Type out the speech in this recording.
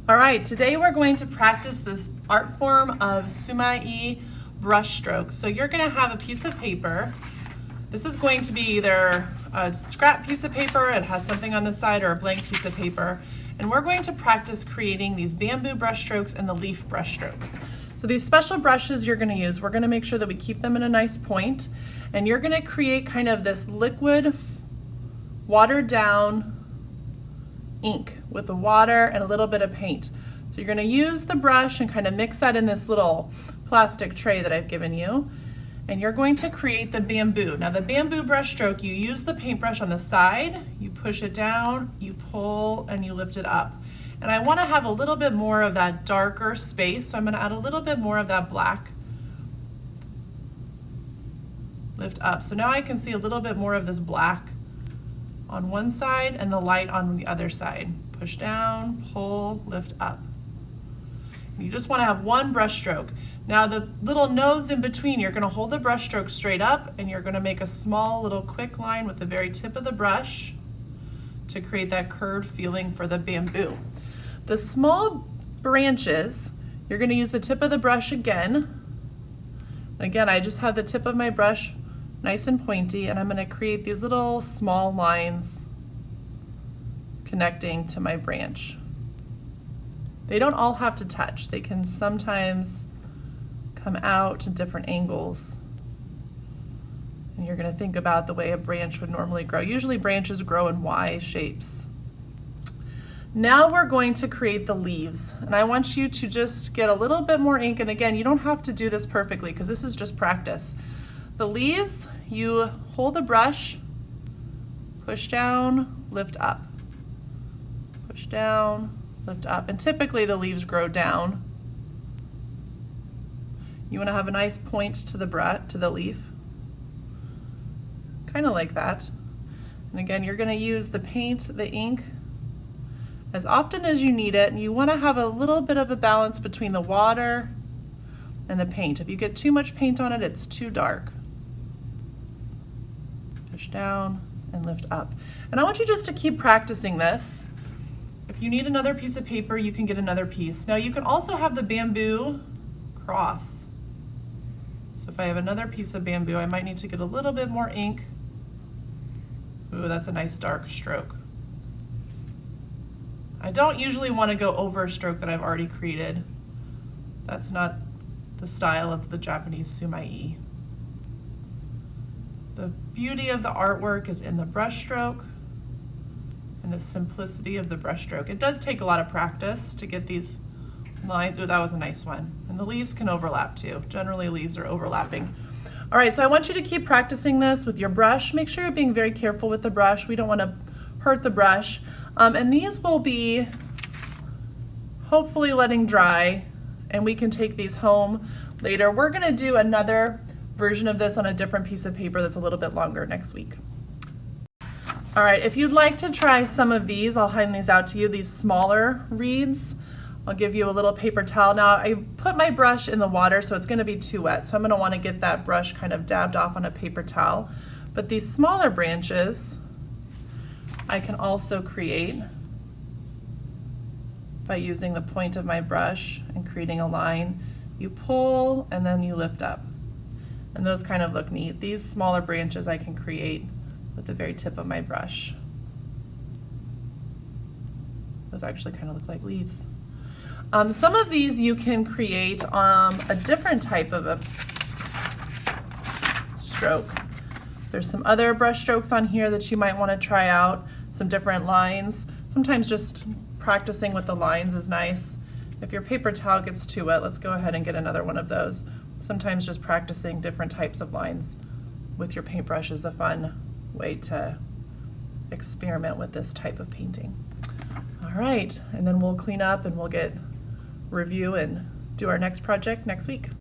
All right, today we're going to practice this art form of Sumi brush strokes. So you're going to have a piece of paper. This is going to be either a scrap piece of paper, it has something on the side, or a blank piece of paper. And we're going to practice creating these bamboo brush strokes and the leaf brush strokes. So these special brushes you're going to use, we're going to make sure that we keep them in a nice point. And you're going to create kind of this liquid, watered down ink with the water and a little bit of paint. So you're going to use the brush and kind of mix that in this little plastic tray that I've given you. And you're going to create the bamboo. Now the bamboo brush stroke, you use the paintbrush on the side, you push it down, you pull, and you lift it up. And I want to have a little bit more of that darker space, so I'm going to add a little bit more of that black. Lift up. So now I can see a little bit more of this black on one side and the light on the other side. Push down, pull, lift up. You just want to have one brush stroke. Now the little nose in between, you're going to hold the brush stroke straight up and you're going to make a small little quick line with the very tip of the brush to create that curved feeling for the bamboo. The small branches, you're going to use the tip of the brush again. Again, I just have the tip of my brush nice and pointy, and I'm going to create these little small lines connecting to my branch. They don't all have to touch. They can sometimes come out at different angles. And you're going to think about the way a branch would normally grow. Usually branches grow in Y shapes. Now we're going to create the leaves, and I want you to just get a little bit more ink, and again, you don't have to do this perfectly because this is just practice. The leaves, you hold the brush, push down, lift up. Push down, lift up. And typically the leaves grow down. You want to have a nice point to the leaf. Kind of like that. And again, you're going to use the paint, the ink, as often as you need it. And you want to have a little bit of a balance between the water and the paint. If you get too much paint on it, it's too dark. Push down and lift up. And I want you just to keep practicing this. If you need another piece of paper, you can get another piece. Now you can also have the bamboo cross. So if I have another piece of bamboo, I might need to get a little bit more ink. Ooh, that's a nice dark stroke. I don't usually want to go over a stroke that I've already created. That's not the style of the Japanese Sumi. The beauty of the artwork is in the brush stroke and the simplicity of the brush stroke. It does take a lot of practice to get these lines. Oh, that was a nice one. And the leaves can overlap too. Generally leaves are overlapping. All right, so I want you to keep practicing this with your brush. Make sure you're being very careful with the brush. We don't want to hurt the brush. And these will be hopefully letting dry, and we can take these home later. We're going to do another version of this on a different piece of paper that's a little bit longer next week. All right, if you'd like to try some of these, I'll hand these out to you, these smaller reeds. I'll give you a little paper towel. Now I put my brush in the water, so it's going to be too wet, so I'm going to want to get that brush kind of dabbed off on a paper towel. But these smaller branches I can also create by using the point of my brush and creating a line. You pull and then you lift up. And those kind of look neat. These smaller branches I can create with the very tip of my brush. Those actually kind of look like leaves. Some of these you can create a different type of a stroke. There's some other brush strokes on here that you might want to try out, some different lines. Sometimes just practicing with the lines is nice. If your paper towel gets too wet, let's go ahead and get another one of those. Sometimes just practicing different types of lines with your paintbrush is a fun way to experiment with this type of painting. All right, and then we'll clean up and we'll get review and do our next project next week.